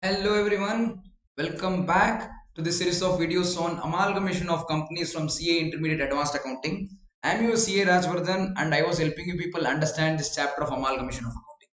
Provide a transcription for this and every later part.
Hello everyone, welcome back to this series of videos on amalgamation of companies from CA Intermediate Advanced Accounting. I am your CA Rajavardhan and I was helping you people understand this chapter of amalgamation of accounting.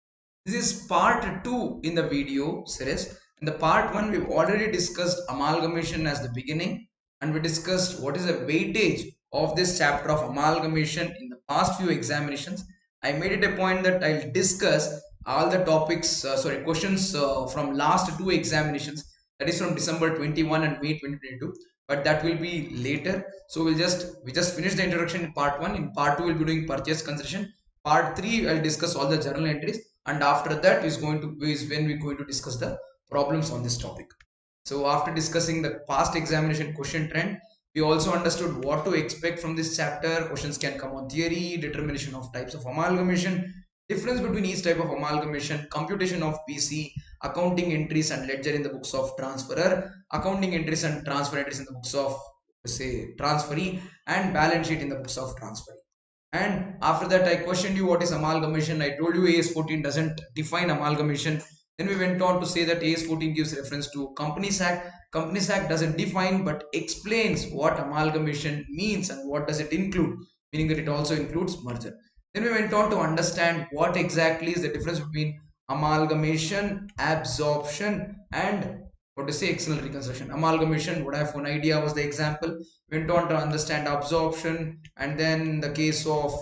This is part 2 in the video series. In the part 1 we've already discussed amalgamation as the beginning and we discussed what is the weightage of this chapter of amalgamation in the past few examinations. I made it a point that I'll discuss all the topics, questions from last two examinations, that is from December 21 and May 2022, but that will be later. So we just finished the introduction in part 1. In part 2 we'll be doing purchase consideration. Part 3 I'll discuss all the journal entries, and after that is when we're going to discuss the problems on this topic. So after discussing the past examination question trend, we also understood what to expect from this chapter. Questions can come on theory, determination of types of amalgamation, difference between each type of amalgamation, computation of PC, accounting entries and ledger in the books of transferor, accounting entries and transfer entries in the books of say transferee, and balance sheet in the books of transferee. And after that, I questioned you what is amalgamation. I told you AS14 doesn't define amalgamation. Then we went on to say that AS14 gives reference to Companies Act. Companies Act doesn't define but explains what amalgamation means and what does it include, meaning that it also includes merger. Then we went on to understand what exactly is the difference between amalgamation, absorption, and what to say external reconstruction. Amalgamation, what I have one idea was the example. Went on to understand absorption, and then the case of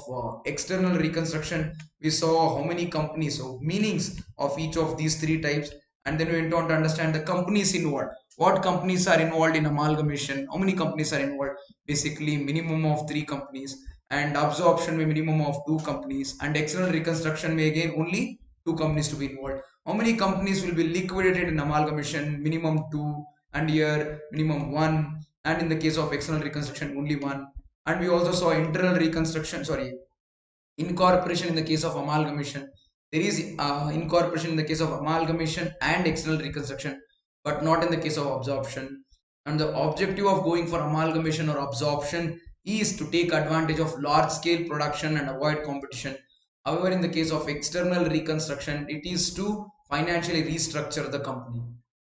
external reconstruction, we saw how many companies, so meanings of each of these three types, and then we went on to understand the companies involved. What companies are involved in amalgamation? How many companies are involved? Basically, minimum of 3 companies, and absorption may minimum of 2 companies, and external reconstruction may again only 2 companies to be involved. How many companies will be liquidated in amalgamation? Minimum 2, and here minimum 1, and in the case of external reconstruction only 1. And we also saw internal reconstruction, sorry, incorporation in the case of amalgamation. There is incorporation in the case of amalgamation and external reconstruction, but not in the case of absorption. And the objective of going for amalgamation or absorption is to take advantage of large scale production and avoid competition. However, in the case of external reconstruction, it is to financially restructure the company.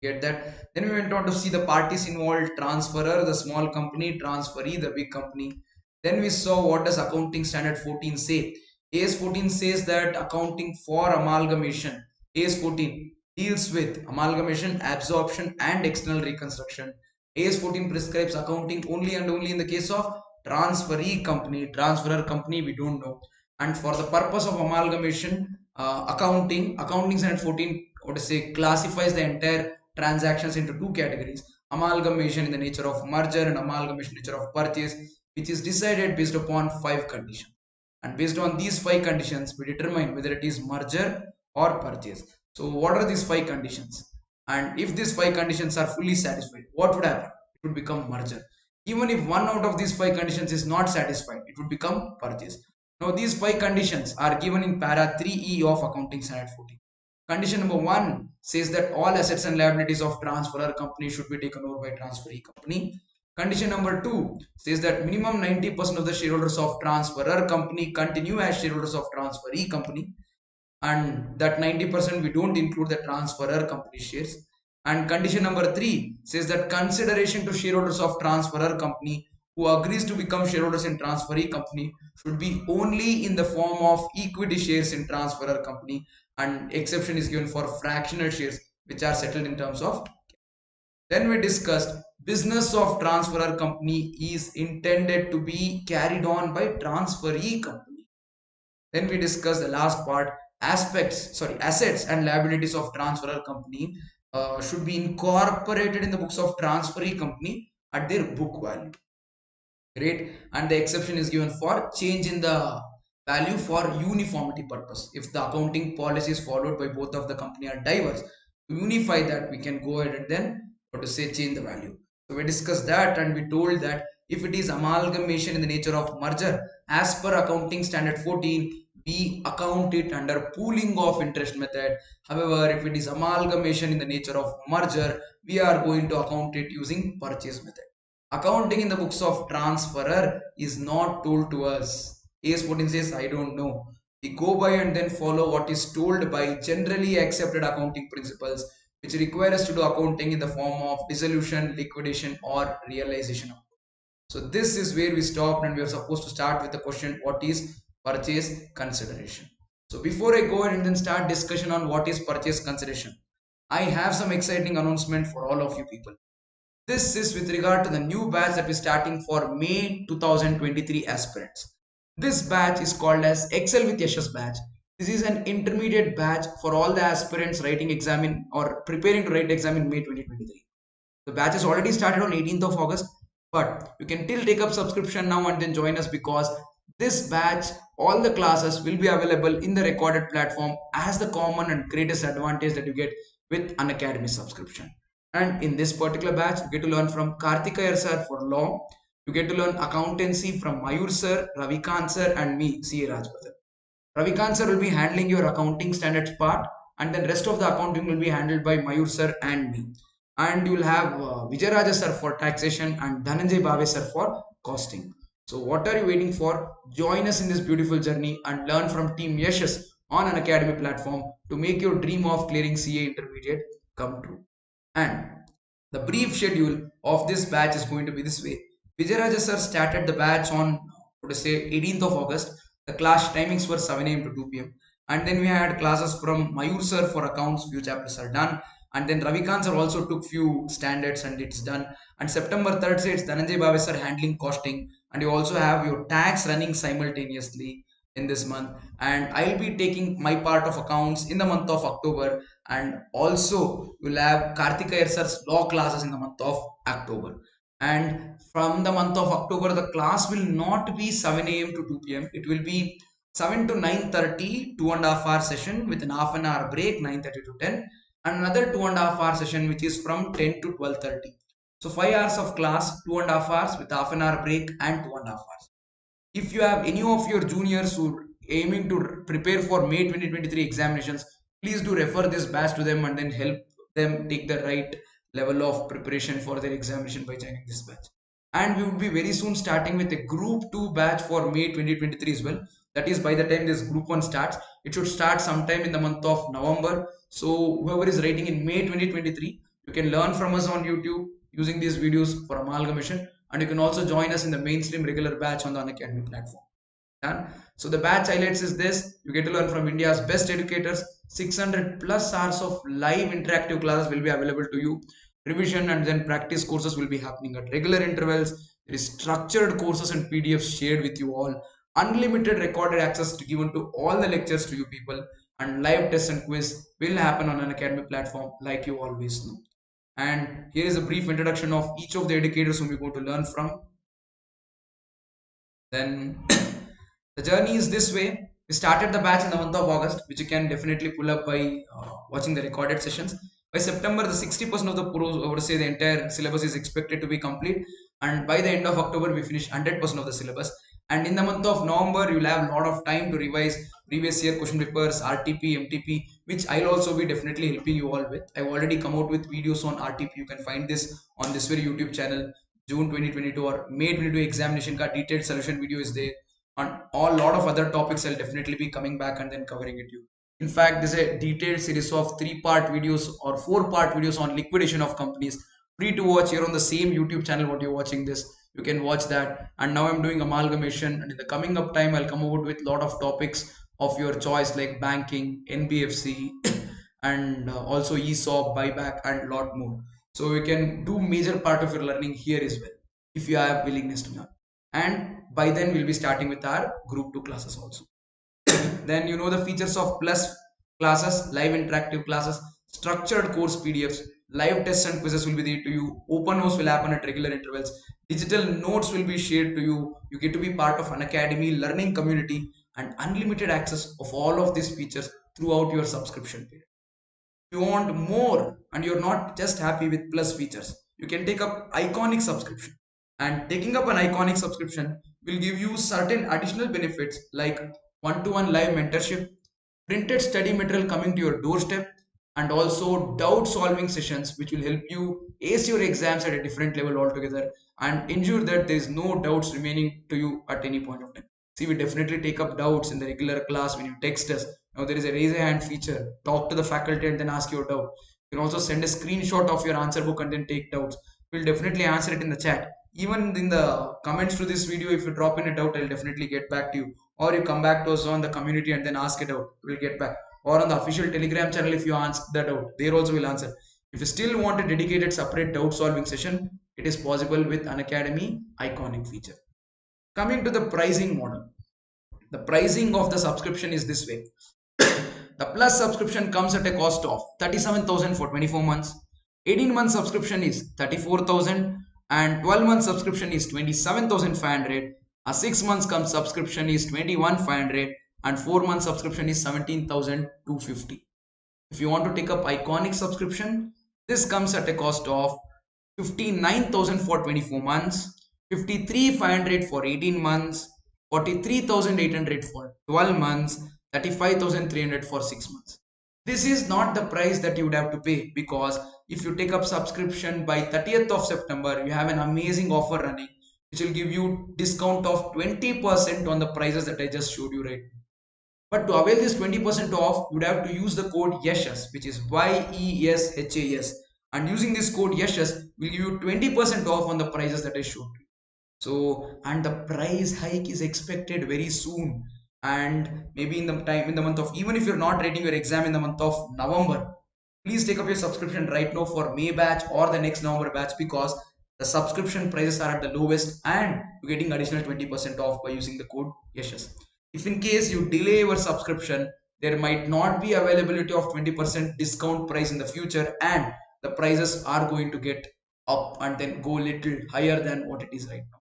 Get that? Then we went on to see the parties involved: transferor, the small company; transferee, the big company. Then we saw what does accounting standard 14 say. AS 14 says that accounting for amalgamation, AS 14 deals with amalgamation, absorption, and external reconstruction. AS 14 prescribes accounting only and only in the case of transferee company. Transferor company we don't know. And for the purpose of amalgamation, accounting standard 14, what to say, classifies the entire transactions into two categories: amalgamation in the nature of merger and amalgamation in the nature of purchase, which is decided based upon 5 conditions. And based on these 5 conditions, we determine whether it is merger or purchase. So what are these 5 conditions? And if these 5 conditions are fully satisfied, what would happen? It would become merger. Even if one out of these 5 conditions is not satisfied, it would become purchase. Now these 5 conditions are given in para 3E of accounting standard 14. Condition number 1 says that all assets and liabilities of transferor company should be taken over by transferee company. Condition number 2 says that minimum 90% of the shareholders of transferor company continue as shareholders of transferee company, and that 90% we don't include the transferor company shares. And condition number 3 says that consideration to shareholders of transferor company who agrees to become shareholders in transferee company should be only in the form of equity shares in transferor company, and exception is given for fractional shares which are settled in terms of. Then we discussed business of transferor company is intended to be carried on by transferee company. Then we discussed the last part, assets and liabilities of transferor company should be incorporated in the books of transferee company at their book value. Great. And the exception is given for change in the value for uniformity purpose. If the accounting policy is followed by both of the company are diverse, to unify that we can go ahead and then what to say change the value. So we discussed that and we told that if it is amalgamation in the nature of merger, as per accounting standard 14, we account it under pooling of interest method. However, if it is amalgamation in the nature of merger, we are going to account it using purchase method. Accounting in the books of transferor is not told to us. AS 14 says, I don't know. We go by and then follow what is told by generally accepted accounting principles. which require us to do accounting in the form of dissolution, liquidation, or realization. So this is where we stopped, and we are supposed to start with the question, what is purchase consideration? So before I go ahead and then start discussion on what is purchase consideration, I have some exciting announcement for all of you people. This is with regard to the new batch that we're starting for May 2023 aspirants. This batch is called as Excel with Yashas batch. This is an intermediate batch for all the aspirants writing exam in or preparing to write exam in May 2023. The batch has already started on 18th of August, but you can still take up subscription now and then join us, because this batch, all the classes will be available in the recorded platform as the common and greatest advantage that you get with an academy subscription. And in this particular batch, you get to learn from Karthikayar sir for law. You get to learn accountancy from Mayur sir, Ravikant sir, and me, C.A. Rajavardhan. Ravikant sir will be handling your accounting standards part, and then rest of the accounting will be handled by Mayur sir and me. And you will have Vijay Raja sir for taxation and Dhananjay Bhave sir for costing. So what are you waiting for? Join us in this beautiful journey and learn from Team Yashas on an academy platform to make your dream of clearing CA intermediate come true. And the brief schedule of this batch is going to be this way. Vijay Raja sir started the batch on, what to say, 18th of August. The class timings were 7 a.m. to 2 p.m. And then we had classes from Mayur sir for accounts, few chapters are done. And then Ravikant sir also took few standards and it's done. And September 3rd say it's Dhananjay Bhave sir handling costing. And you also have your tax running simultaneously in this month. And I'll be taking my part of accounts in the month of October. And also we'll have Karthikayar sir's law classes in the month of October. And from the month of October, the class will not be 7 a.m. to 2 p.m. It will be 7 to 9:30, 2.5 hour session with an half an hour break, 9:30 to 10, and another 2.5 hour session which is from 10 to 12:30. So 5 hours of class, 2.5 hours with half an hour break and 2.5 hours. If you have any of your juniors who are aiming to prepare for May 2023 examinations, please do refer this batch to them and then help them take the right level of preparation for their examination by joining this batch. And we would be very soon starting with a group 2 batch for May 2023 as well. That is, by the time this group 1 starts, it should start sometime in the month of November. So whoever is writing in May 2023, you can learn from us on YouTube using these videos for amalgamation, and you can also join us in the mainstream regular batch on the Unacademy platform. Done. So the batch highlights is this: you get to learn from India's best educators. 600 plus hours of live interactive classes will be available to you. Revision and then practice courses will be happening at regular intervals. There is structured courses and PDFs shared with you all. Unlimited recorded access to given to all the lectures to you people, and live tests and quiz will happen on an academy platform like you always know. And here is a brief introduction of each of the educators whom you're going to learn from. Then the journey is this way. We started the batch in the month of August, which you can definitely pull up by watching the recorded sessions. By September, the 60% of the I would say the entire syllabus is expected to be complete, and by the end of October, we finish 100% of the syllabus. And in the month of November, you'll have a lot of time to revise previous year question papers, RTP, MTP, which I'll also be definitely helping you all with. I've already come out with videos on RTP. You can find this on this very YouTube channel. June 2022 or May 22 examination ka detailed solution video is there. On a lot of other topics, I'll definitely be coming back and then covering it you. In fact, there's a detailed series of 3-part videos or 4-part videos on liquidation of companies, free to watch here on the same YouTube channel what you're watching this. You can watch that. And now I'm doing amalgamation, and in the coming up time I'll come out with a lot of topics of your choice like banking, NBFC, and also ESOP, buyback, and lot more. So you can do major part of your learning here as well if you have willingness to learn. And by then we'll be starting with our group 2 classes also. Then you know the features of plus classes, live interactive classes, structured course PDFs, live tests and quizzes will be there to you. Open house will happen at regular intervals. Digital notes will be shared to you. You get to be part of an academy learning community and unlimited access of all of these features throughout your subscription period. If you want more and you're not just happy with plus features, you can take up iconic subscription. And taking up an iconic subscription will give you certain additional benefits like one-to-one live mentorship, printed study material coming to your doorstep, and also doubt solving sessions which will help you ace your exams at a different level altogether and ensure that there is no doubts remaining to you at any point of time. See, we definitely take up doubts in the regular class when you text us. Now there is a raise a hand feature. Talk to the faculty and then ask your doubt. You can also send a screenshot of your answer book and then take doubts. We'll definitely answer it in the chat. Even in the comments to this video, if you drop in a doubt, I'll definitely get back to you. Or you come back to us on the community and then ask it out. We'll get back. Or on the official Telegram channel, if you ask that out, there also will answer. If you still want a dedicated separate doubt solving session, it is possible with Unacademy iconic feature. Coming to the pricing model. The pricing of the subscription is this way. The plus subscription comes at a cost of 37,000 for 24 months. 18 month subscription is 34,000 and 12 month subscription is 27,500. A 6 months subscription is 21,500 and 4 month subscription is 17,250. If you want to take up iconic subscription, this comes at a cost of 59,000 for 24 months, 53,500 for 18 months, 43,800 for 12 months, 35,300 for 6 months. This is not the price that you would have to pay, because if you take up subscription by 30th of September, you have an amazing offer running which will give you discount of 20% on the prices that I just showed you right now. But to avail this 20% off, you would have to use the code YESHAS, which is YESHAS. And using this code YESHAS will give you 20% off on the prices that I showed you. So, and the price hike is expected very soon. And maybe in the month of, even if you're not writing your exam in the month of November, please take up your subscription right now for May batch or the next November batch, because the subscription prices are at the lowest and you're getting additional 20% off by using the code YESHAS. If in case you delay your subscription, there might not be availability of 20% discount price in the future, and the prices are going to get up and then go little higher than what it is right now.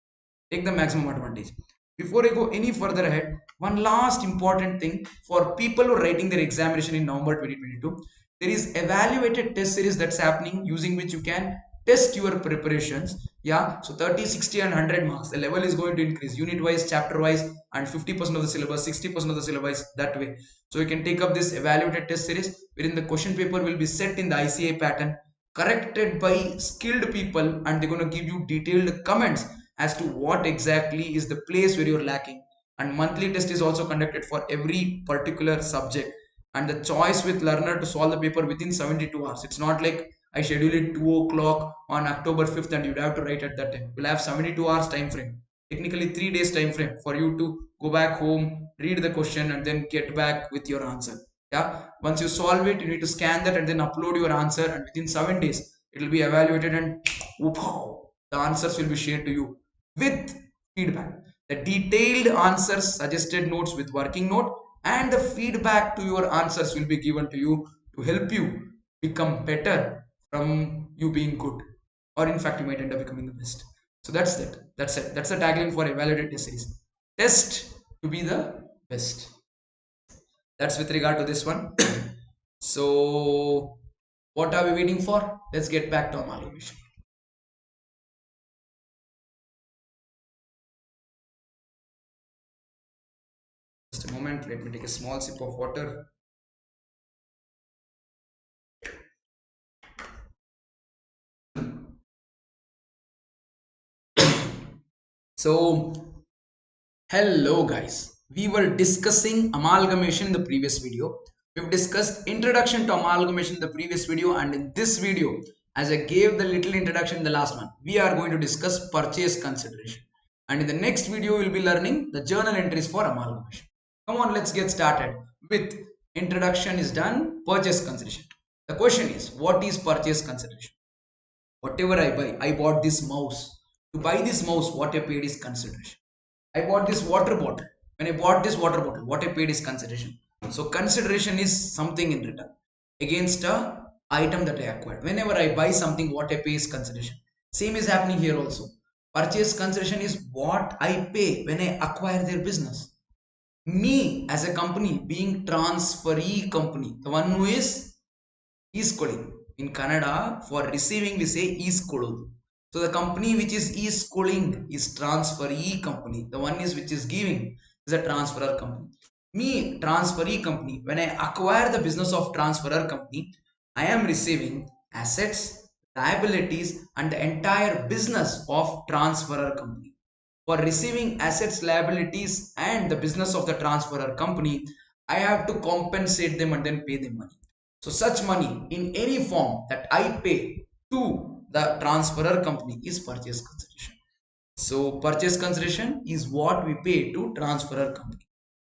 Take the maximum advantage. Before I go any further ahead, one last important thing for people who are writing their examination in November 2022, there is evaluated test series that's happening, using which you can test your preparations. Yeah, so 30, 60 and 100 marks, the level is going to increase unit wise, chapter wise, and 50% of the syllabus, 60% of the syllabus, that way. So you can take up this evaluated test series wherein the question paper will be set in the ICA pattern, corrected by skilled people, and they're going to give you detailed comments as to what exactly is the place where you're lacking. And monthly test is also conducted for every particular subject, and the choice with learner to solve the paper within 72 hours. It's not like I schedule it 2 o'clock on October 5th and you'd have to write at that time. We'll have 72 hours time frame, technically 3 days time frame for you to go back home, read the question and then get back with your answer. Yeah, once you solve it, you need to scan that and then upload your answer, and within 7 days it will be evaluated and the answers will be shared to you with feedback. The detailed answers, suggested notes with working note, and the feedback to your answers will be given to you to help you become better from you being good, or in fact you might end up becoming the best. So that's it. That's the tagline for evaluated test series. Test to be the best. That's with regard to this one. So what are we waiting for? Let's get back to amalgamation. Just a moment, let me take a small sip of water. So hello guys, we were discussing amalgamation in the previous video. We've discussed introduction to amalgamation in the previous video, and in this video, as I gave the little introduction in the last one, we are going to discuss purchase consideration. And in the next video, we'll be learning the journal entries for amalgamation. Come on, let's get started with introduction is done, purchase consideration. The question is, what is purchase consideration? Whatever I buy, I bought this mouse. To buy this mouse, what I paid is consideration. I bought this water bottle. When I bought this water bottle, what I paid is consideration. So consideration is something in return against a item that I acquired. Whenever I buy something, what I pay is consideration. Same is happening here also. Purchase consideration is what I pay when I acquire their business. Me as a company being transferee company, the one who is schooling. In Kannada, for receiving we say is-kododu. So the company which is schooling is transferee company. The one is which is giving is a transferor company. Me, transferee company, when I acquire the business of transferor company, I am receiving assets, liabilities, and the entire business of transferor company. For receiving assets, liabilities, and the business of the transferor company, I have to compensate them and then pay them money. So such money in any form that I pay to the transferor company is purchase consideration. So purchase consideration is what we pay to transferor company.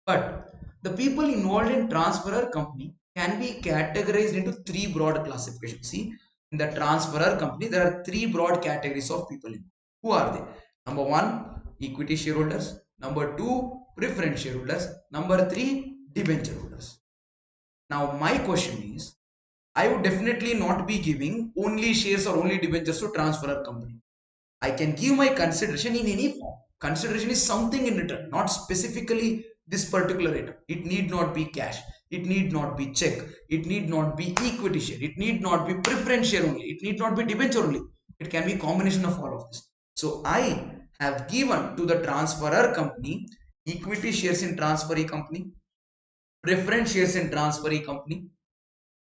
But the people involved in transferor company can be categorized into three broad classifications. See, in the transferor company, there are three broad categories of people. Who are they? Number one, equity shareholders. Number two, preference shareholders. Number three, debenture holders. Now, my question is, I would definitely not be giving only shares or only debentures to transferor company. I can give my consideration in any form. Consideration is something in return, not specifically this particular item. It need not be cash. It need not be check. It need not be equity share. It need not be preference share only. It need not be debenture only. It can be combination of all of this. So I have given to the transferor company equity shares in transferee company, preference shares in transferee company,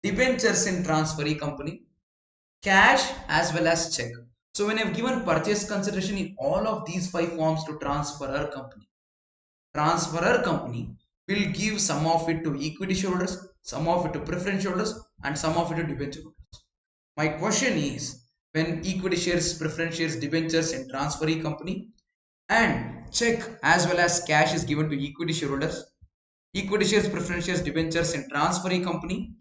debentures in transferee company, cash as well as check. So when I've given purchase consideration in all of these five forms to transferor company will give some of it to equity shareholders, some of it to preference shareholders, and some of it to debenture holders. My question is, when equity shares, preference shares, debentures in transferee company and check as well as cash is given to equity shareholders, equity shares, preference shares, debentures in transferee company,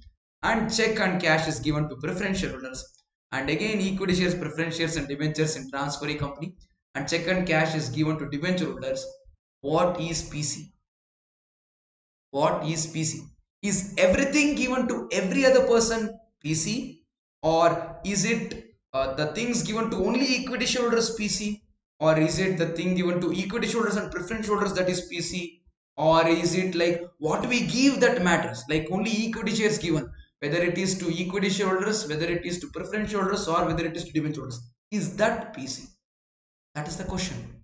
and check and cash is given to preference shareholders. And again, equity shares, preference shares, and debentures in transferee company, and check and cash is given to debenture holders. What is PC? What is PC? Is everything given to every other person PC, or is it the things given to only equity shareholders PC, or is it the thing given to equity shareholders and preference shareholders that is PC, or is it like what we give that matters, like only equity shares given, whether it is to equity shareholders, whether it is to preference shareholders, or whether it is to debenture holders? Is that PC? That is the question.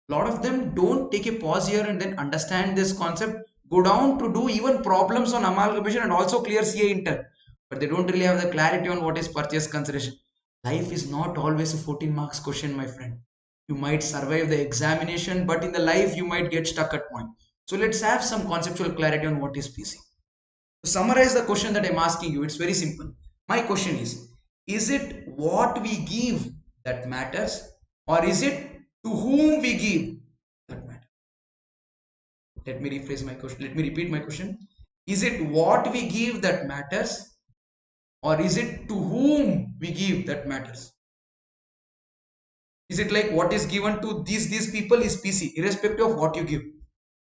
A lot of them don't take a pause here and then understand this concept, go down to do even problems on amalgamation and also clear CA intern, but they don't really have the clarity on what is purchase consideration. Life is not always a 14 marks question, my friend. You might survive the examination, but in the life you might get stuck at point. So let's have some conceptual clarity on what is PC. To summarize the question that I'm asking you, it's very simple. My question is it what we give that matters, or is it to whom we give that matters? Let me rephrase my question. Let me repeat my question. Is it what we give that matters, or is it to whom we give that matters? Is it like what is given to these people is PC, irrespective of what you give?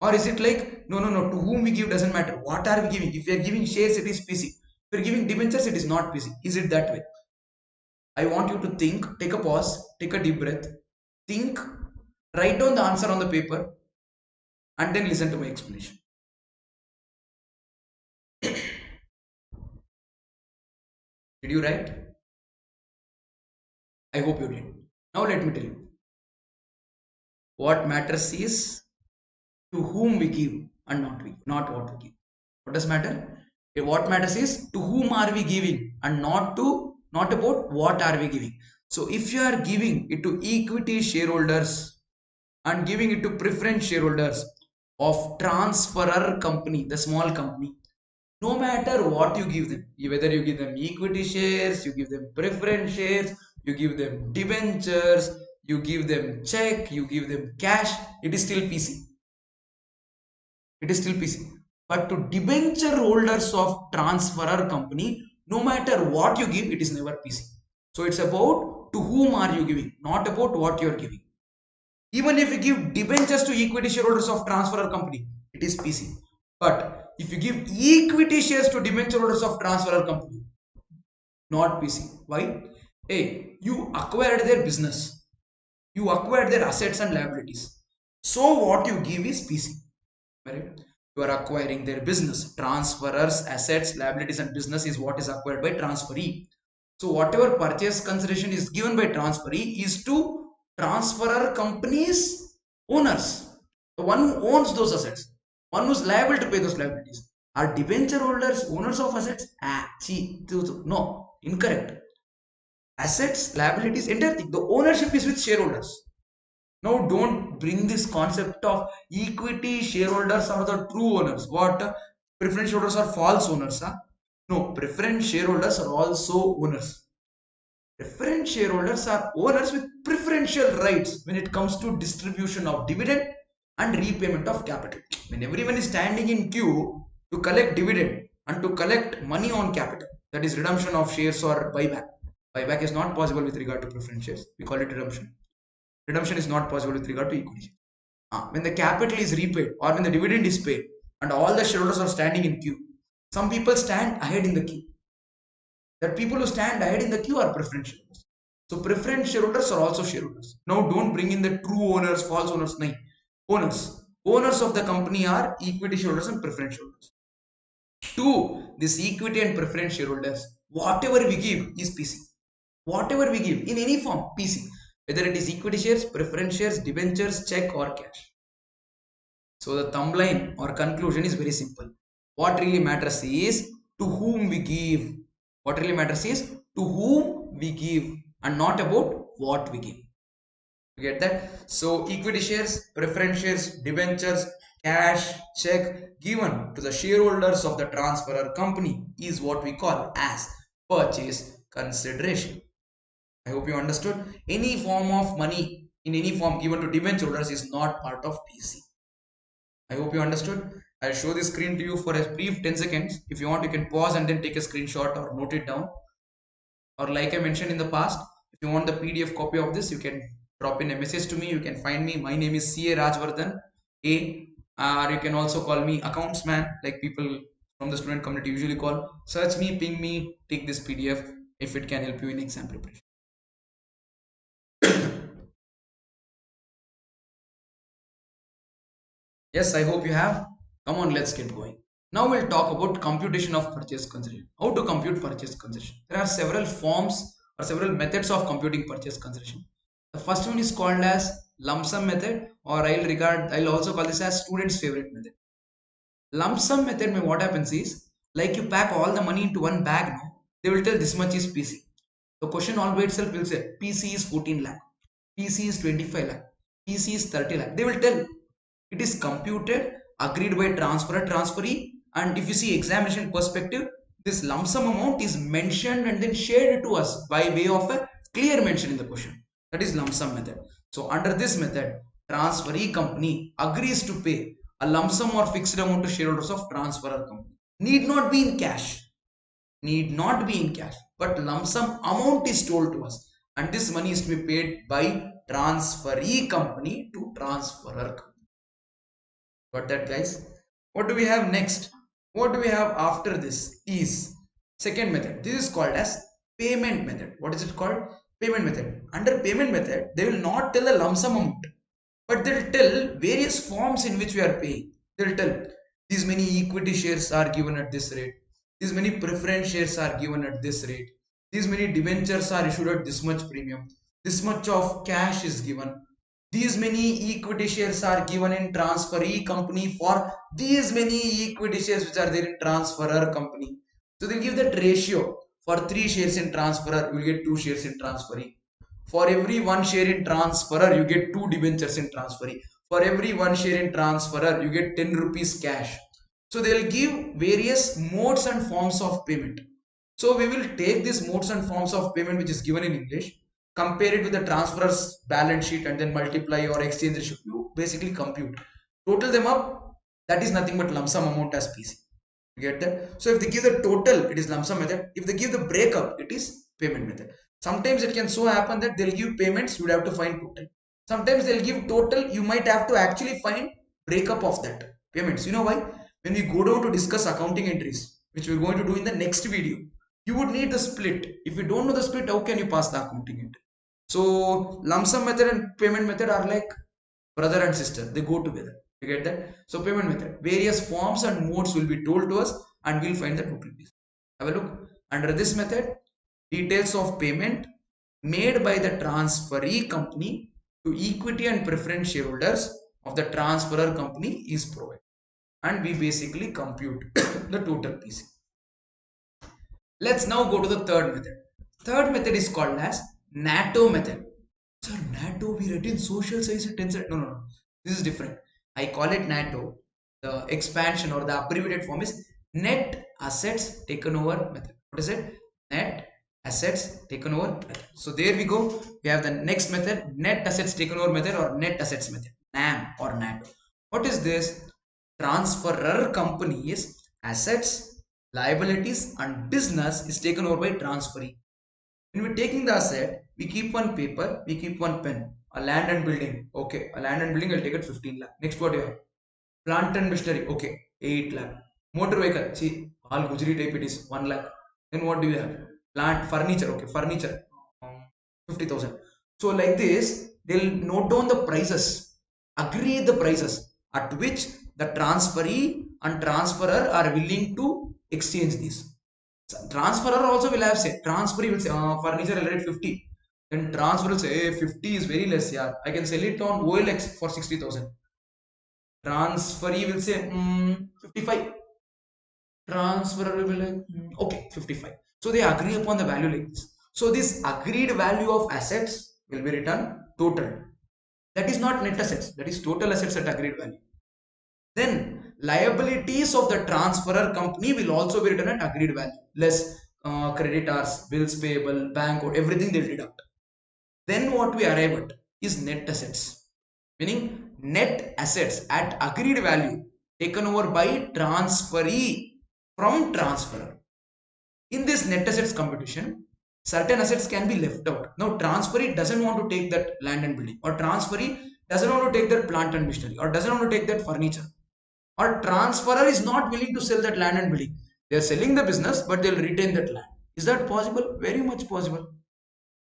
Or is it like, no, to whom we give doesn't matter. What are we giving? If we are giving shares, it is PC. If we are giving debentures, it is not PC. Is it that way? I want you to think, take a pause, take a deep breath, think, write down the answer on the paper, and then listen to my explanation. Did you write? I hope you did. Now let me tell you. What matters is to whom we give and not what we give. What does matter? What matters is to whom are we giving and not about what are we giving. So if you are giving it to equity shareholders and giving it to preference shareholders of transferor company, the small company, no matter what you give them, whether you give them equity shares, you give them preference shares, you give them debentures, you give them check, you give them cash, it is still PC. It is still PC. But to debenture holders of transferor company, no matter what you give, it is never PC. So it's about to whom are you giving, not about what you are giving. Even if you give debentures to equity shareholders of transferor company, it is PC. But if you give equity shares to debenture holders of transferor company, not PC. Why? Hey, you acquired their business, you acquired their assets and liabilities. So what you give is PC. Right? You are acquiring their business. Transferors, assets, liabilities, and business is what is acquired by transferee. So whatever purchase consideration is given by transferee is to transferor company's owners, the one who owns those assets, one who is liable to pay those liabilities. Are debenture holders owners of assets? No, incorrect. Assets, liabilities, entire thing. The ownership is with shareholders. Now don't bring this concept of equity shareholders are the true owners. What? Preference shareholders are false owners. Huh? No, preference shareholders are also owners. Preference shareholders are owners with preferential rights when it comes to distribution of dividend and repayment of capital. When everyone is standing in queue to collect dividend and to collect money on capital, that is redemption of shares or buyback. Buyback is not possible with regard to preference shares. We call it redemption. Redemption is not possible with regard to equity. When the capital is repaid or when the dividend is paid and all the shareholders are standing in queue, some people stand ahead in the queue. That people who stand ahead in the queue are preference shareholders. So preference shareholders are also shareholders. Now don't bring in the true owners, false owners. No. Owners. Owners of the company are equity shareholders and preference shareholders. To this equity and preference shareholders, whatever we give is PC. Whatever we give in any form, PC. Whether it is equity shares, preference shares, debentures, check or cash. So the thumb line or conclusion is very simple. What really matters is to whom we give. What really matters is to whom we give and not about what we give. You get that? So equity shares, preference shares, debentures, cash, check given to the shareholders of the transferor company is what we call as purchase consideration. I hope you understood. Any form of money in any form given to debenture holders is not part of PC. I hope you understood. I'll show the screen to you for a brief 10 seconds. If you want, you can pause and then take a screenshot or note it down. Or like I mentioned in the past, if you want the PDF copy of this, you can drop in a message to me. You can find me. My name is CA Rajavardhan. Or you can also call me accounts man, like people from the student community usually call. Search me, ping me, take this PDF if it can help you in exam preparation. Yes, I hope you have. Come on, let's get going. Now we'll talk about computation of purchase consideration. How to compute purchase consideration? There are several forms or several methods of computing purchase consideration. The first one is called as lump sum method, or I'll also call this as student's favorite method. Lump sum method, what happens is like you pack all the money into one bag. No, they will tell this much is PC. The question all by itself will say PC is 14 lakh, PC is 25 lakh, PC is 30 lakh. They will tell it is computed, agreed by transferor, transferee, and if you see examination perspective, this lump sum amount is mentioned and then shared to us by way of a clear mention in the question. That is lump sum method. So under this method, transferee company agrees to pay a lump sum or fixed amount to shareholders of transferor company. Need not be in cash. Need not be in cash, but lump sum amount is told to us, and this money is to be paid by transferee company to transferor company. Got that, guys? What do we have next? What do we have after this is second method. This is called as payment method. What is it called? Payment method. Under payment method, they will not tell the lump sum amount, but they'll tell various forms in which we are paying. They'll tell these many equity shares are given at this rate. These many preference shares are given at this rate. These many debentures are issued at this much premium. This much of cash is given. These many equity shares are given in transferee company for these many equity shares which are there in transferor company. So they'll give that ratio. For 3 shares in transferor, you will get 2 shares in transferee. For every 1 share in transferor, you get 2 debentures in transferee. For every 1 share in transferor, you get 10 rupees cash. So they'll give various modes and forms of payment. So we will take these modes and forms of payment which is given in English, compare it with the transferor's balance sheet and then multiply or exchange ratio. You basically compute. Total them up, that is nothing but lump sum amount as PC. You get that? So if they give the total, it is lump sum method. If they give the breakup, it is payment method. Sometimes it can so happen that they'll give payments, you would have to find total. Sometimes they'll give total, you might have to actually find breakup of that payments. You know why? When we go down to discuss accounting entries, which we're going to do in the next video, you would need the split. If you don't know the split, how can you pass the accounting entry? So lump sum method and payment method are like brother and sister. They go together. You get that? So payment method. Various forms and modes will be told to us and we'll find the total piece. Have a look. Under this method, details of payment made by the transferee company to equity and preference shareholders of the transferor company is provided. And we basically compute the total PC. Let's now go to the third method. Third method is called as NATO method. Sir, NATO we read in social science at 10th. No, no, no. This is different. I call it NATO. The expansion or the abbreviated form is net assets taken over method. What is it? Net assets taken over method. So there we go. We have the next method, net assets taken over method or net assets method, NAM or NAT. What is this? Transferor company's assets, liabilities and business is taken over by transferee. When we're taking the asset, we keep one paper, we keep one pen. A land and building. Okay, a land and building, I'll take it 15 lakh. Next, what do you have? Plant and machinery. Okay, 8 lakh. Motor vehicle. See, all Gujari type it is 1 lakh. Then what do you have? Plant, furniture. Okay, furniture. 50,000. So, like this, they'll note down the prices, agree the prices at which the transferee and transferor are willing to exchange these. Transferor also will have say, transferee will say, furniture will rate 50. Then transfer will say, hey, 50 is very less, yeah. I can sell it on OLX for 60,000. Transferee will say, 55. Transferor will be like, okay, 55. So they agree upon the value like this. So this agreed value of assets will be written total. That is not net assets. That is total assets at agreed value. Then liabilities of the transferor company will also be written at agreed value. Less creditors, bills payable, bank, or everything they'll deduct. Then what we arrive at is net assets. Meaning net assets at agreed value taken over by transferee from transferor. In this net assets computation, certain assets can be left out. Now transferee doesn't want to take that land and building, or transferee doesn't want to take that plant and machinery, or doesn't want to take that furniture, or transferor is not willing to sell that land and building. They are selling the business, but they'll retain that land. Is that possible? Very much possible.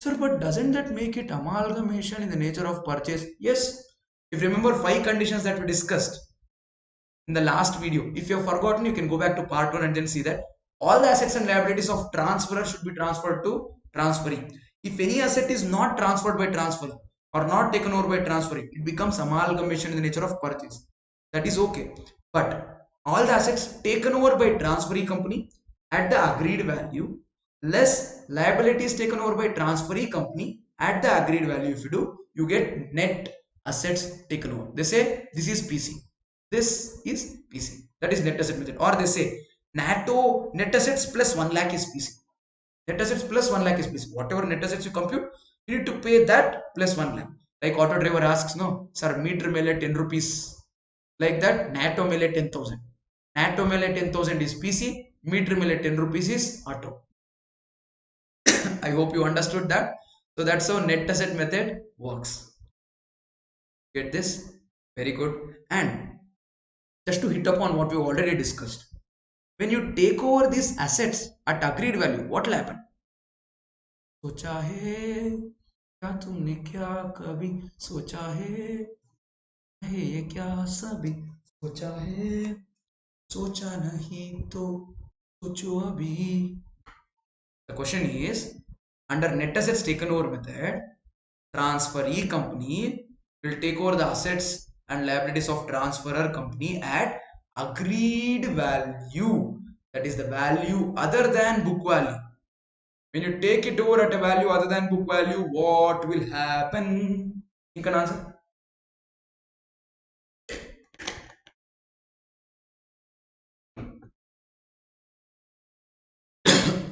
Sir, but doesn't that make it amalgamation in the nature of purchase? Yes. If you remember 5 conditions that we discussed in the last video, if you have forgotten, you can go back to part 1 and then see that all the assets and liabilities of transferor should be transferred to transferee. If any asset is not transferred by transferor or not taken over by transferee, it becomes amalgamation in the nature of purchase. That is okay. But all the assets taken over by transferee company at the agreed value less liabilities taken over by transferee company at the agreed value, if you do, you get net assets taken over. They say this is PC. This is PC. That is net asset method. Or they say NATO net assets plus 1 lakh is PC. Net assets plus 1 lakh is PC. Whatever net assets you compute, you need to pay that plus 1 lakh. Like auto driver asks, no, sir, meter mele 10 rupees. Like that, NATO mele 10,000. NATO mele 10,000 is PC. Meter mele 10 rupees is auto. I hope you understood that. So that's how net asset method works. Get this? Very good. And just to hit upon what we already discussed, when you take over these assets at agreed value, what will happen? सोचा है क्या तुमने क्या कभी सोचा है ये क्या सभी सोचा है सोचा नहीं तो सोचो अभी. The question is, under net assets taken over method, transferee company will take over the assets and liabilities of transferor company at agreed value. That is the value other than book value. When you take it over at a value other than book value, what will happen? You can answer.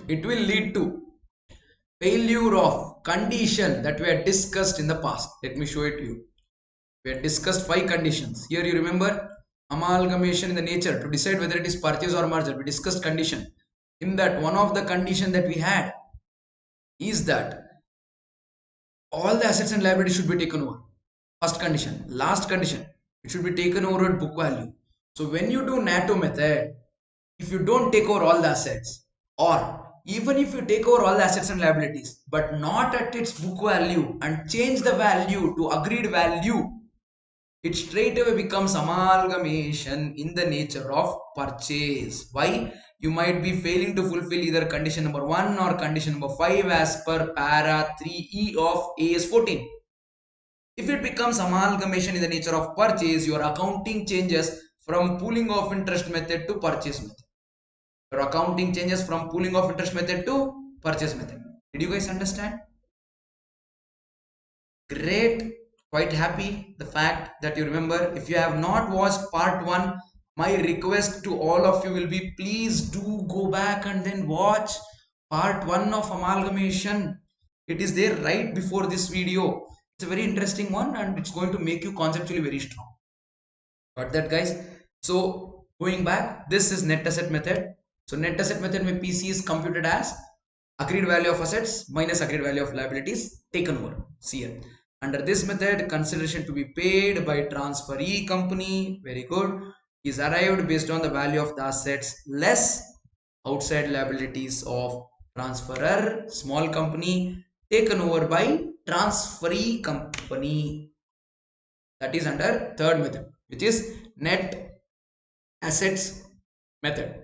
It will lead to failure of condition that we had discussed in the past. Let me show it to you. We had discussed 5 conditions. Here you remember amalgamation in the nature to decide whether it is purchase or merger. We discussed condition. In that, one of the condition that we had is that all the assets and liabilities should be taken over. First condition. Last condition, it should be taken over at book value. So when you do NATO method, if you don't take over all the assets, or even if you take over all the assets and liabilities but not at its book value and change the value to agreed value, it straight away becomes amalgamation in the nature of purchase. Why? You might be failing to fulfill either condition number 1 or condition number 5 as per para 3e of AS 14. If it becomes amalgamation in the nature of purchase, your accounting changes from pooling of interest method to purchase method. Your accounting changes from pooling of interest method to purchase method. Did you guys understand? Great. Quite happy the fact that you remember. If you have not watched part 1 My request to all of you will be, please do go back and then watch part 1 of amalgamation. It is there right before this video. It's a very interesting one and it's going to make you conceptually very strong. Got that, guys? So going back, this is net asset method. So net asset method में PC is computed as agreed value of assets minus agreed value of liabilities taken over. See here. Under this method, consideration to be paid by transferee company, very good, is arrived based on the value of the assets less outside liabilities of transferor, small company, taken over by transferee company. That is under third method, which is net assets method.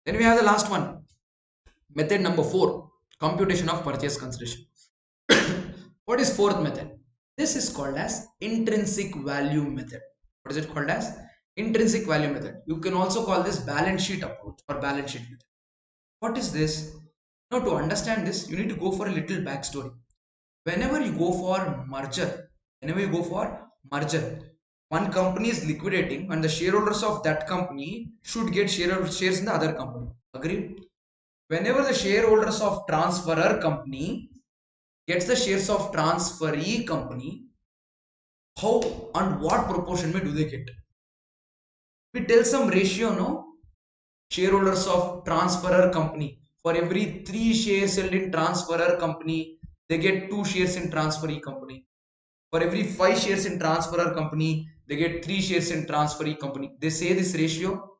Then we have the last one, method number 4, computation of purchase consideration. What is fourth method? This is called as intrinsic value method. What is it called as? Intrinsic value method. You can also call this balance sheet approach or balance sheet method. What is this? Now, to understand this, you need to go for a little backstory. Whenever you go for merger, one company is liquidating and the shareholders of that company should get shares in the other company. Agreed? Whenever the shareholders of transferor company gets the shares of transferee company, how and what proportion do they get? We tell some ratio, no? Shareholders of transferor company, for every 3 shares held in transferor company, they get 2 shares in transferee company. For every 5 shares in transferor company, they get 3 shares in transferee company. They say this ratio.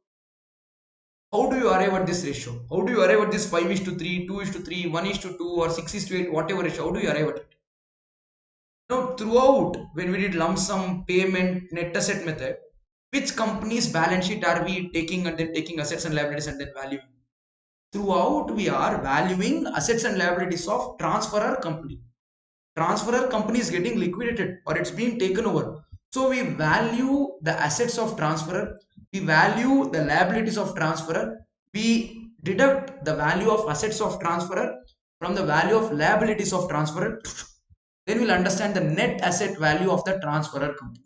How do you arrive at this ratio? How do you arrive at this 5:3, 2:3, 1:2, or 6:8, whatever ratio? How do you arrive at it? Now, throughout, when we did lump sum payment net asset method, which company's balance sheet are we taking and then taking assets and liabilities and then valuing? Throughout, we are valuing assets and liabilities of transferor company. Transferor company is getting liquidated or it's being taken over. So we value the assets of transferor, we value the liabilities of transferor, we deduct the value of assets of transferor from the value of liabilities of transferor. Then we'll understand the net asset value of the transferor company.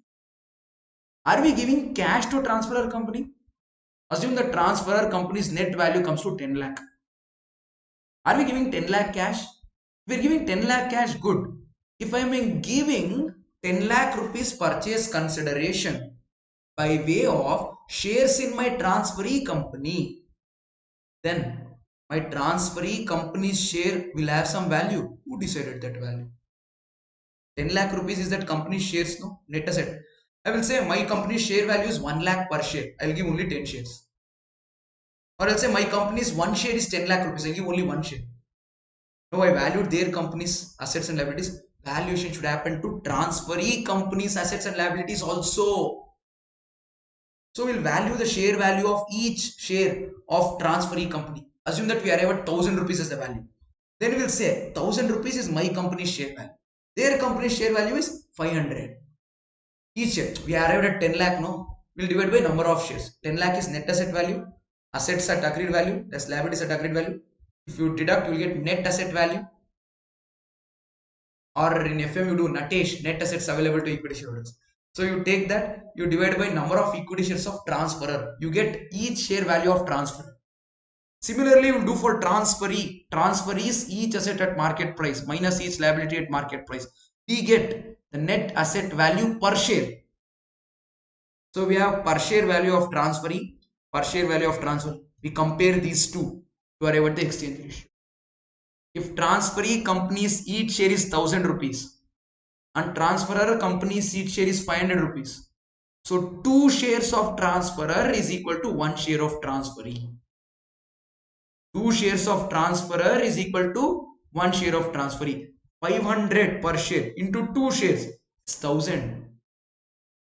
Are we giving cash to transferor company? Assume the transferor company's net value comes to 10 lakh. Are we giving 10 lakh cash? We're giving 10 lakh cash, good. If I am giving 10 lakh rupees purchase consideration by way of shares in my transferee company, then my transferee company's share will have some value. Who decided that value? 10 lakh rupees is that company's shares, no? Net asset. I will say my company's share value is 1 lakh per share. I'll give only 10 shares. Or I'll say my company's one share is 10 lakh rupees. I'll give only one share. No, I valued their company's assets and liabilities. Valuation should happen to transferee company's assets and liabilities also. So we'll value the share value of each share of transferee company. Assume that we arrive at 1000 rupees as the value. Then we'll say 1000 rupees is my company's share value. Their company's share value is 500. Each share, we arrived at 10 lakh, no? We'll divide by number of shares. 10 lakh is net asset value, assets at agreed value, that's liabilities at agreed value. If you deduct, you'll get net asset value. Or in FM, you do NATESH, net assets available to equity shareholders. So you take that, you divide by number of equity shares of transferor. You get each share value of transferor. Similarly, we'll do for transferee. Transferee is each asset at market price minus each liability at market price. We get the net asset value per share. So we have per share value of transferee, per share value of transfer. We compare these two to arrive at the exchange ratio. If transferee companies each share is 1000 rupees and transferor companies each share is 500 rupees. So 2 shares of transferor is equal to 1 share of transferee. 2 shares of transferor is equal to 1 share of transferee. 500 per share into 2 shares is 1000.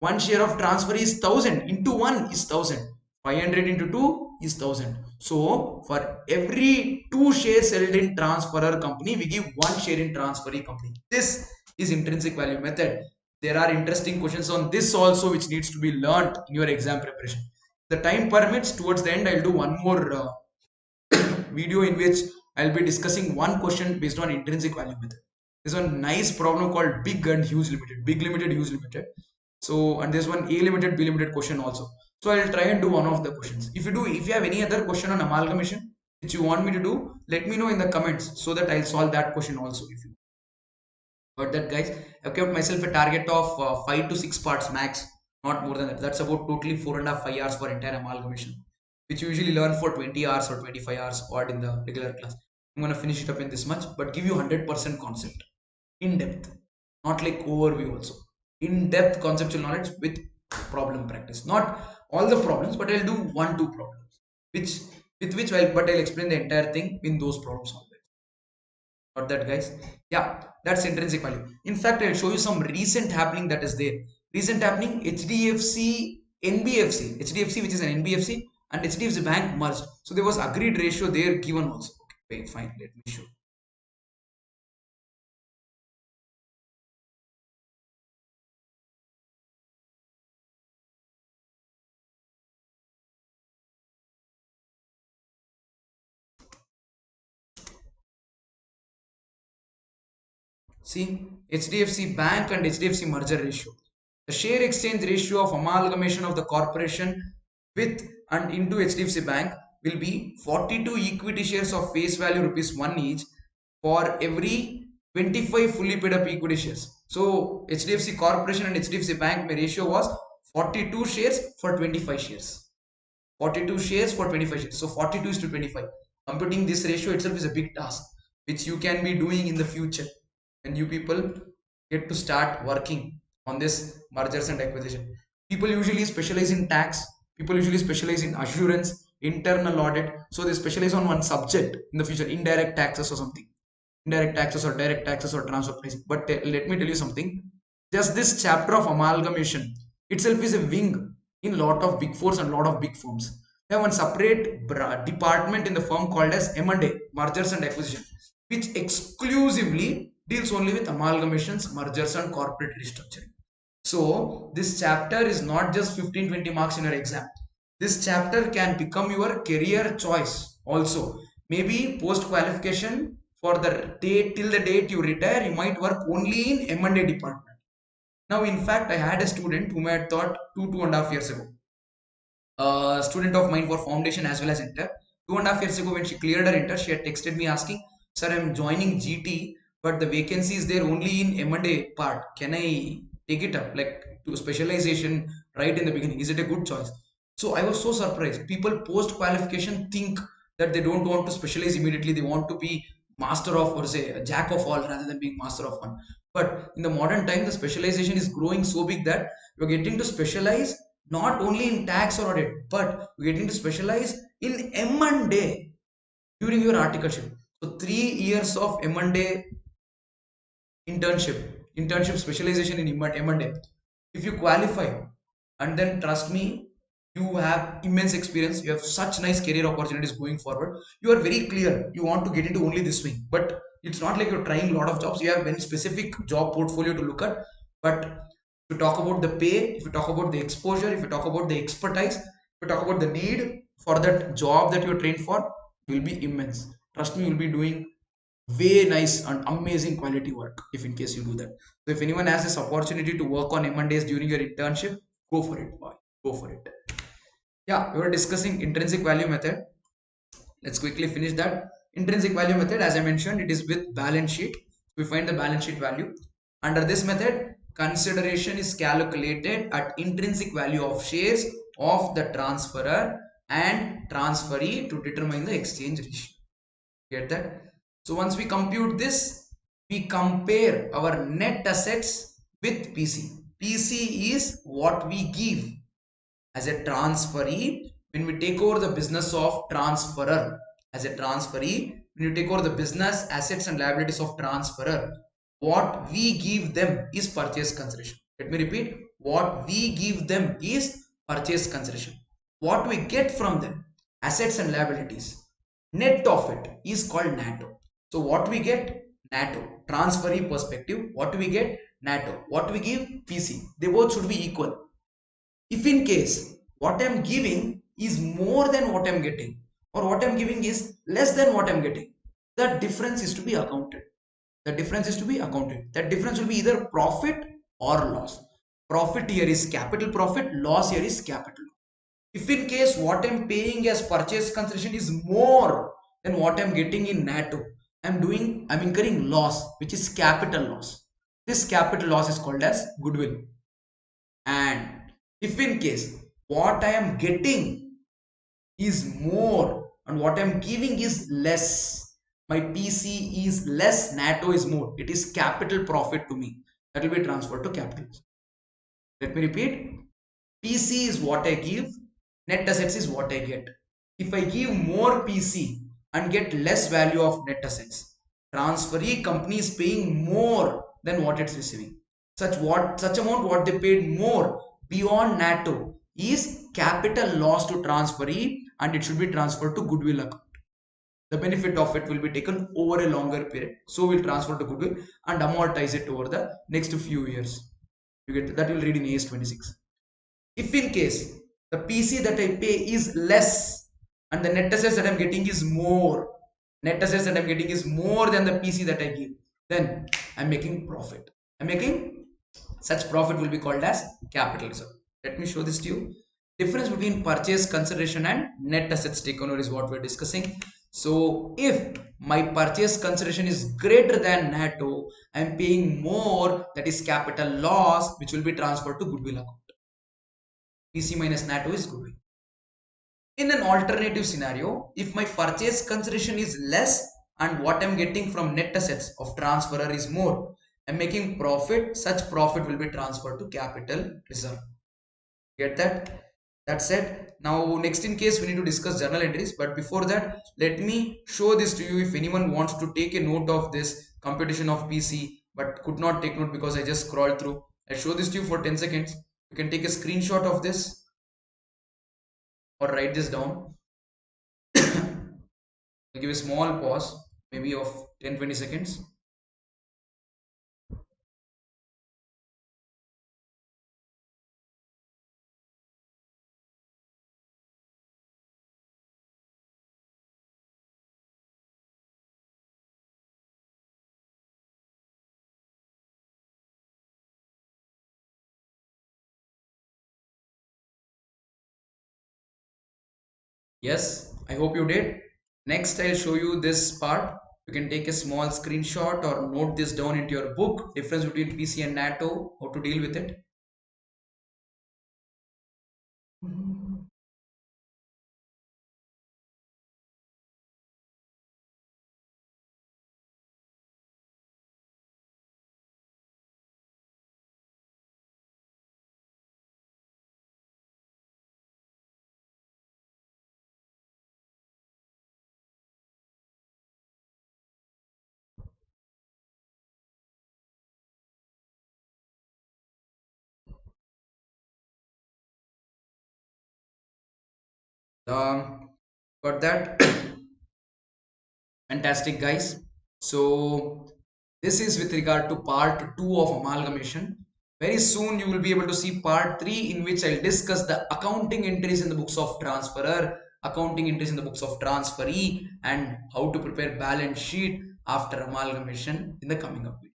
1 share of transferee is 1000 into 1 is 1000. 500 into 2 is 1000. So for every 2 shares held in transferor company, we give 1 share in transferee company. This is intrinsic value method. There are interesting questions on this also which needs to be learnt in your exam preparation. The time permits, towards the end I'll do one more video in which I'll be discussing one question based on intrinsic value method. There's one nice problem called big and huge limited, big limited, huge limited. So, and there's one A limited, B limited question also. So I'll try and do one of the questions. If you have any other question on amalgamation which you want me to do, let me know in the comments so that I'll solve that question also. If you got that, guys, I've kept myself a target of 5 to 6 parts max, not more than that. That's about totally 4.5 5 hours for entire amalgamation, which you usually learn for 20 hours or 25 hours odd in the regular class. I'm gonna finish it up in this much, but give you 100% concept in depth, not like overview also. In depth conceptual knowledge with problem practice. Not all the problems, but I'll do 1 2 problems, which with which I'll explain the entire thing in those problems always. Got that, guys? Yeah, that's intrinsic value. In fact, I'll show you some recent happening that is there. Recent happening, HDFC, NBFC, HDFC, which is an NBFC, and HDFC Bank merged. So there was agreed ratio there given also. Okay, wait, fine, let me show. See, HDFC Bank and HDFC merger ratio. The share exchange ratio of amalgamation of the corporation with and into HDFC Bank will be 42 equity shares of face value rupees 1 each for every 25 fully paid up equity shares. So HDFC Corporation and HDFC Bank, my ratio was 42 shares for 25 shares. 42 shares for 25 shares. So 42 is to 25. Computing this ratio itself is a big task, which you can be doing in the future. And you people get to start working on this mergers and acquisition. People usually specialize in tax. People usually specialize in assurance, internal audit. So they specialize on one subject in the future, indirect taxes or something. Indirect taxes or direct taxes or transfer pricing. But let me tell you something. Just this chapter of amalgamation itself is a wing in lot of big fours and lot of big firms. They have one separate department in the firm called as M&A, mergers and acquisition, which exclusively deals only with amalgamations, mergers and corporate restructuring. So this chapter is not just 15-20 marks in your exam. This chapter can become your career choice also. Maybe post qualification for the date till the date you retire, you might work only in M&A department. Now, in fact, I had a student whom I had taught 2.5 years ago. A student of mine for foundation as well as inter. 2.5 years ago, when she cleared her inter, she had texted me asking, "Sir, I'm joining GT, but the vacancy is there only in M&A part. Can I take it up, like to specialization right in the beginning? Is it a good choice?" So I was so surprised. People post qualification think that they don't want to specialize immediately. They want to be master of, or say, a jack of all rather than being master of one. But in the modern time, the specialization is growing so big that you're getting to specialize not only in tax or audit, but you're getting to specialize in M&A during your articleship. So 3 years of M&A internship specialization in M&A. If you qualify, and then trust me, you have immense experience, you have such nice career opportunities going forward. You are very clear you want to get into only this wing, but it's not like you're trying a lot of jobs. You have very specific job portfolio to look at. But if you talk about the pay, if you talk about the exposure, if you talk about the expertise, if you talk about the need for that job that you're trained for, will be immense. Trust me, you'll be doing way nice and amazing quality work if in case you do that. So if anyone has this opportunity to work on M&As during your internship, go for it, boy. Go for it. Yeah, we were discussing intrinsic value method. Let's quickly finish that. Intrinsic value method, as I mentioned, it is with balance sheet. We find the balance sheet value. Under this method, consideration is calculated at intrinsic value of shares of the transferor and transferee to determine the exchange ratio. Get that? So once we compute this, we compare our net assets with PC. PC is what we give as a transferee when we take over the business of transferor. As a transferee, when you take over the business assets and liabilities of transferor, what we give them is purchase consideration. Let me repeat, what we give them is purchase consideration. What we get from them, assets and liabilities, net of it is called NATO. So what we get, NATO. Transferee perspective, what do we get, NATO. What we give, PC. They both should be equal. If in case what I'm giving is more than what I'm getting, or what I'm giving is less than what I'm getting, that difference is to be accounted. The difference is to be accounted. That difference will be either profit or loss. Profit here is capital profit, loss here is capital. If in case what I'm paying as purchase consideration is more than what I'm getting in NATO, I'm incurring loss, which is capital loss. This capital loss is called as goodwill. And if in case what I am getting is more and what I'm giving is less, my PC is less, NATO is more, it is capital profit to me. That will be transferred to capital. Let me repeat. PC is what I give, net assets is what I get. If I give more PC and get less value of net assets, transferee company is paying more than what it's receiving. Such amount what they paid more beyond NATO is capital loss to transferee, and it should be transferred to goodwill account. The benefit of it will be taken over a longer period. So we'll transfer to goodwill and amortize it over the next few years. You get that, you'll read in AS 26. If in case the PC that I pay is less and the net assets that I'm getting is more, net assets that I'm getting is more than the PC that I give, then I'm making profit. I'm making such profit will be called as capital reserve. Let me show this to you. Difference between purchase consideration and net assets taken over is what we're discussing. So if my purchase consideration is greater than NATO, I'm paying more, that is capital loss, which will be transferred to goodwill account. PC minus NATO is goodwill. In an alternative scenario, if my purchase consideration is less and what I'm getting from net assets of transferor is more, I'm making profit, such profit will be transferred to capital reserve. Get that? That's it. Now next in case we need to discuss journal entries, but before that let me show this to you. If anyone wants to take a note of this computation of PC but could not take note because I just scrolled through, I'll show this to you for 10 seconds. You can take a screenshot of this or write this down. I'll give a small pause, maybe of 10-20 seconds. Yes, I hope you did. Next, I'll show you this part. You can take a small screenshot or note this down into your book. Difference between PC and NATO, how to deal with it. Got that? Fantastic, guys. So this is with regard to part 2 of amalgamation. Very soon you will be able to see part 3, in which I'll discuss the accounting entries in the books of transferor, accounting entries in the books of transferee, and how to prepare balance sheet after amalgamation in the coming up video.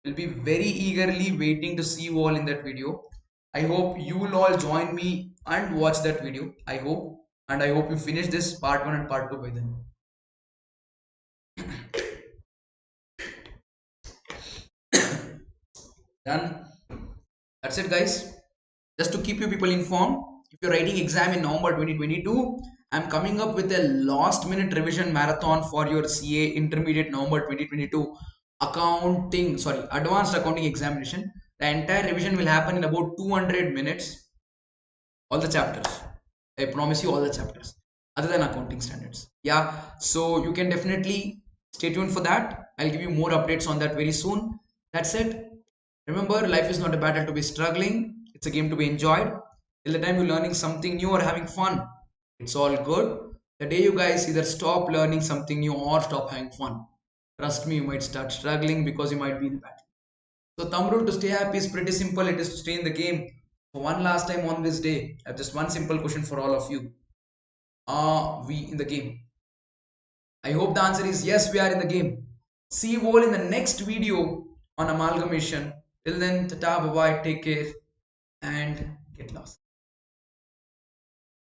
Will be very eagerly waiting to see you all in that video. I hope you will all join me and watch that video. I hope. And I hope you finish this part 1 and part 2 by then. Done. That's it, guys. Just to keep you people informed, if you're writing exam in November 2022, I'm coming up with a last minute revision marathon for your CA intermediate November 2022 advanced accounting examination. The entire revision will happen in about 200 minutes. All the chapters. I promise you all the chapters other than accounting standards. Yeah, so you can definitely stay tuned for that. I'll give you more updates on that very soon. That's it. Remember, life is not a battle to be struggling, it's a game to be enjoyed. Till the time you're learning something new or having fun, it's all good. The day you guys either stop learning something new or stop having fun, trust me, you might start struggling because you might be in the battle. So, thumb rule to stay happy is pretty simple. It is to stay in the game. For one last time on this day, I have just one simple question for all of you. Are we in the game? I hope the answer is yes, we are in the game. See you all in the next video on amalgamation. Till then, tata, bye bye, take care, and get lost.